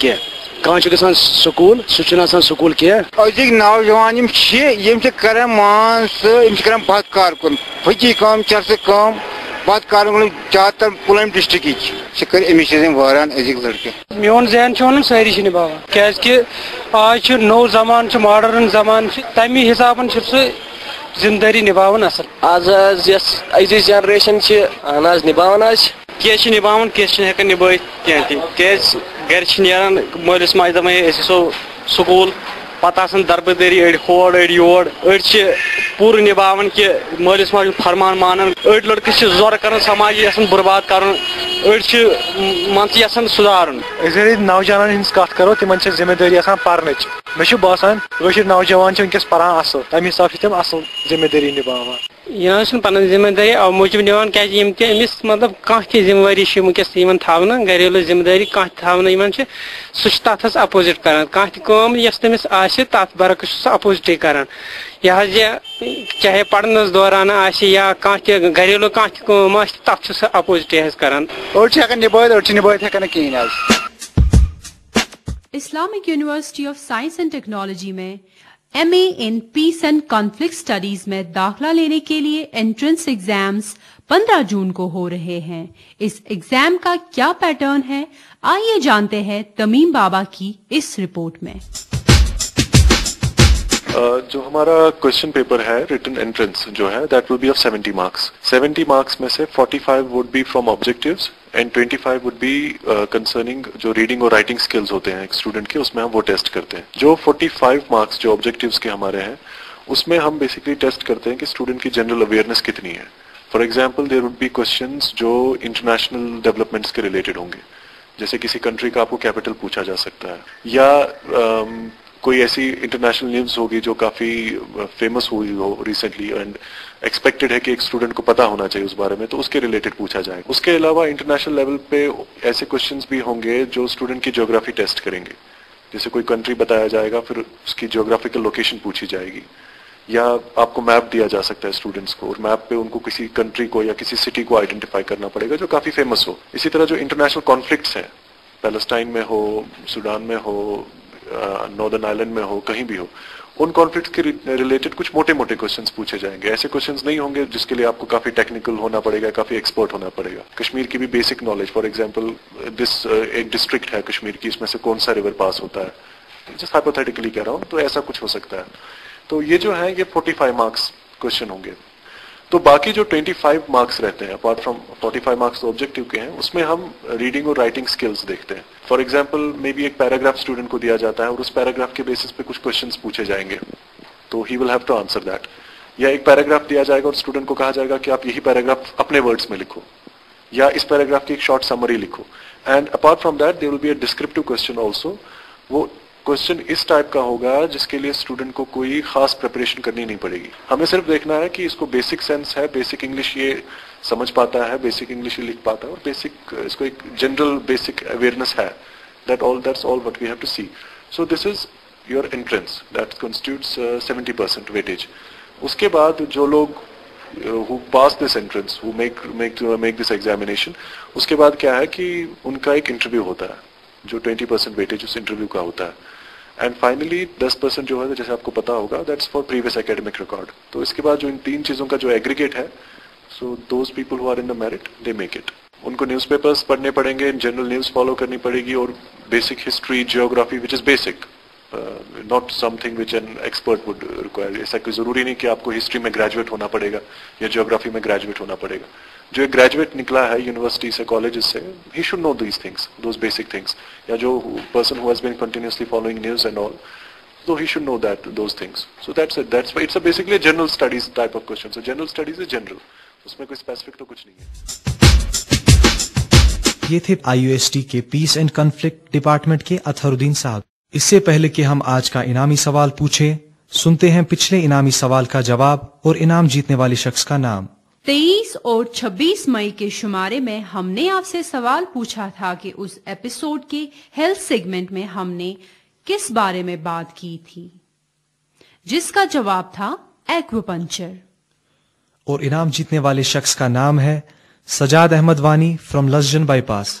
کی کان گھان سکول سہ سکول کی أزِکۍ نوجوان یِم چھِ کران مان ژٕ کران بد کارکُن پھٔچی کٲم چرسہٕ کٲم بد کارکُن زیادٕ تر پُلوٲمۍ ڈسٹرکٕچ چھِ کٔرۍ أمِس چھِ واریاہن أزِکۍ لڑکہٕ میون ذہن چھُ ونان سٲری چھِ نِباوان کیازکہِ آز چھُ نوٚو زمانہٕ چھُ ماڈٲرن زمانہٕ چھُ تَمہِ حسابن چھُ سُہ ذمہٕ دٲری نِباوان اصل آز یۄس أزِچ جنریشن چھِ اہن حظ نِباوان حظ کینٛہہ چھِ نِباوان کینٛہہ چھِنہٕ ہٮ۪کان نِبٲوِتھ کینٛہہ تہِ کیازِ گرِ چھِ نیران مٲلِس ماجہِ دپان ہے أسۍ گژھو سکوٗل پتہٕ آسان دربٕدٔری أڑۍ ہور أڑۍ یور أڑۍ چھِ پوٗرٕ نِباوان کہِ مٲلِس ماجہِ ہُنٛد فرمان مانان أڑۍ لڑکہٕ چھِ زورٕ کران سماج یژھان برباد کرُن أڑۍ چھِ مان ژٕ یژھان سُدھارُن اگر نوجوانن ہٕنٛز کتھ کرو تمن چھِ ذمہ دٲری آسان پرنٕچ مےٚ چھُ باسان کٲشِر نوجوان چھِ وٕنکیٚس پران اصل تمہِ حساب چھِ تِم اصل ذمہ دٲری نِباوان یہِ نہ حظ چھُنہٕ پنٕنۍ ذمہ دٲری اَوٕ موٗجوٗب نِوان کیازِ یِم تہِ أمِس مطلب کانٛہہ تہِ ذمہٕ وٲری چھِ وٕنکیٚس یِمن تھاونہٕ گریلوٗ ذمہٕ دٲری کانٛہہ تہِ تھاونہٕ یِمن چھِ سُہ چھُ تتھ حظ اپوزِٹ کران کانٛہہ تہِ کٲم یۄس تٔمِس آسہِ تتھ برعکس چھُ سُہ اپوزِٹٕے کران یہِ حظ یہِ چاہے پرنس دوران آسہِ یا کانٛہہ تہِ گریلوٗ کانٛہہ تہِ کٲم آسہِ تتھ چھُ سُہ اپوزِٹٕے حظ کران أڑۍ چھِ ہٮ۪کان نِبٲوِتھ أڑۍ چھِ نِبٲوِتھ ہٮ۪کان نہٕ کِہیٖنۍ حظ Islamic University of Science and Technology میں M A in peace and conflict studies میں داخلہ لینے کے لیے انٹرنس ایگزامز 15 جون کو ہو رہے ہیں. اس ایگزام کا کیا پیٹرن ہے، آئیے جانتے ہیں تمیم بابا کی اس رپورٹ میں. جو ہمارا کوشچن پیپر ہے ریٹن انٹرنس جو ہے that will be of 70 marks. 70 marks میں سے 45 would be from objectives and 25 would be concerning جو ریڈنگ اور رائٹنگ اسکلز ہوتے ہیں ایک اسٹوڈنٹ کے، اس میں ہم وہ ٹیسٹ کرتے ہیں. جو 45 مارکس جو آبجیکٹیوز کے ہمارے ہیں اس میں ہم بیسکلی ٹیسٹ کرتے ہیں کہ اسٹوڈنٹ کی جنرل اویئرنیس کتنی ہے. For example there would be questions جو انٹرنیشنل ڈیولپمنٹس کے ریلیٹڈ ہوں گے، جیسے کسی کنٹری کا آپ کو کیپٹل پوچھا جا سکتا ہے، یا کوئی ایسی انٹرنیشنل نیوز ہوگی جو کافی فیمس ہوئی ہو ریسنٹلی اینڈ ایکسپیکٹڈ ہے کہ ایک اسٹوڈنٹ کو پتا ہونا چاہیے اس بارے میں، تو اس کے ریلیٹڈ پوچھا جائے گا. اس کے علاوہ انٹرنیشنل لیول پہ ایسے کوشچنس بھی ہوں گے جو اسٹوڈنٹ کی جیوگرافی ٹیسٹ کریں گے. جیسے کوئی کنٹری بتایا جائے گا، پھر اس کی جیوگرافیکل لوکیشن پوچھی جائے گی، یا آپ کو میپ دیا جا سکتا ہے اسٹوڈنٹس کو، اور میپ پہ ان کو کسی کنٹری کو یا کسی سٹی کو آئیڈینٹیفائی کرنا پڑے گا جو کافی فیمس ہو. اسی طرح جو انٹرنیشنل کانفلکٹس ہیں، پیلسٹائن میں ہو، سوڈان میں ہو، ناردرن آئلینڈ میں ہو، کہیں بھی ہو، ان کانفلکٹس کے ریلیٹڈ کچھ موٹے موٹے کوشچنس پوچھے جائیں گے. ایسے کوشچنس نہیں ہوں گے جس کے لیے آپ کو کافی ٹیکنیکل ہونا پڑے گا، کافی ایکسپرٹ ہونا پڑے گا. کشمیر کی بھی بیسک نالج، فار ایگزامپل ایک ڈسٹرکٹ ہے کشمیر کی، اس میں سے کون سا ریور پاس ہوتا ہے، جسٹ ہائپوتھیٹیکلی کہہ رہا ہوں، تو ایسا کچھ ہو سکتا ہے. تو یہ جو ہے یہ 45 مارکس کوشچن ہوں گے. تو باقی جو 25 مارکس رہتے ہیں اپارٹ فرام 45 مارکس آبجیکٹیو کے ہیں، اس میں ہم ریڈنگ اور رائٹنگ سکلز دیکھتے ہیں. فار ایگزامپل مے بی ایک پیراگراف اسٹوڈنٹ کو دیا جاتا ہے اور اس پیراگراف کے بیسس پہ کچھ کوشچنس پوچھے جائیں گے، تو he will have to answer that. یا ایک پیراگراف دیا جائے گا اور اسٹوڈنٹ کو کہا جائے گا کہ آپ یہی پیراگراف اپنے ورڈس میں لکھو، یا اس پیراگراف کی ایک شارٹ سمری لکھو. And apart from that there will be a descriptive question also. وہ کوشچن اس ٹائپ کا ہوگا جس کے لیے اسٹوڈنٹ کو کوئی خاص پریپریشن کرنی نہیں پڑے گی. ہمیں صرف دیکھنا ہے کہ اس کو بیسک سینس ہے، بیسک انگلش یہ سمجھ پاتا ہے، بیسک انگلش یہ لکھ پاتا ہے، اور بیسک اس کو ایک جنرل بیسک اویئرنیس ہے. That's all what we have to see. So this is your entrance. That constitutes 70% weightage. اس کے بعد جو لوگ who pass this entrance, who make this examination, اس کے بعد کیا ہے کہ ان کا ایک انٹرویو ہوتا ہے جو 20% weightage اس انٹرویو کا ہوتا ہے. اینڈ فائنلی 10% جو ہے جیسے آپ کو پتا ہوگا that's for previous academic record. تو اس کے بعد جو ان تین چیزوں کا جو ایگریگیٹ ہے، so those people who are in the merit they make it. ان کو نیوز پیپرس پڑھنے پڑیں گے، جنرل نیوز فالو کرنی پڑے گی، اور basic history, geography which is basic, not some thing which an expert would require. ایسا کوئی ضروری نہیں کہ آپ کو ہسٹری میں گریجویٹ ہونا پڑے گا یا جیوگرافی میں گریجویٹ ہونا پڑے گا. جو ایک گریجویٹ نکلا ہے یونیورسٹی سے، کالجز سے، he should know these things, those basic things. یا جو person who has been continuously following news and all, so he should know those things. So that's it. That's why it's basically a general studies type of question. So general studies is general. اس میں کوئی specific تو کچھ نہیں ہے. یہ تھے IUST کے پیس and conflict department کے اطہر الدین صاحب. اس سے پہلے کہ ہم آج کا انعامی سوال پوچھیں، سنتے ہیں پچھلے انعامی سوال کا جواب اور انعام جیتنے والے شخص کا نام. 23 اور 26 مئی کے شمارے میں ہم نے آپ سے سوال پوچھا تھا کہ اس ایپیسوڈ کے ہیلتھ سیگمنٹ میں ہم نے کس بارے میں بات کی تھی، جس کا جواب تھا ایکوپنکچر. اور انعام جیتنے والے شخص کا نام ہے Sajjad Ahmad Wani from Lasjan bypass.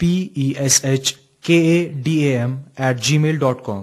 PESHKADAM@gmail.com।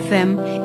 FM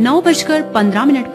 9:15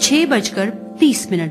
6:30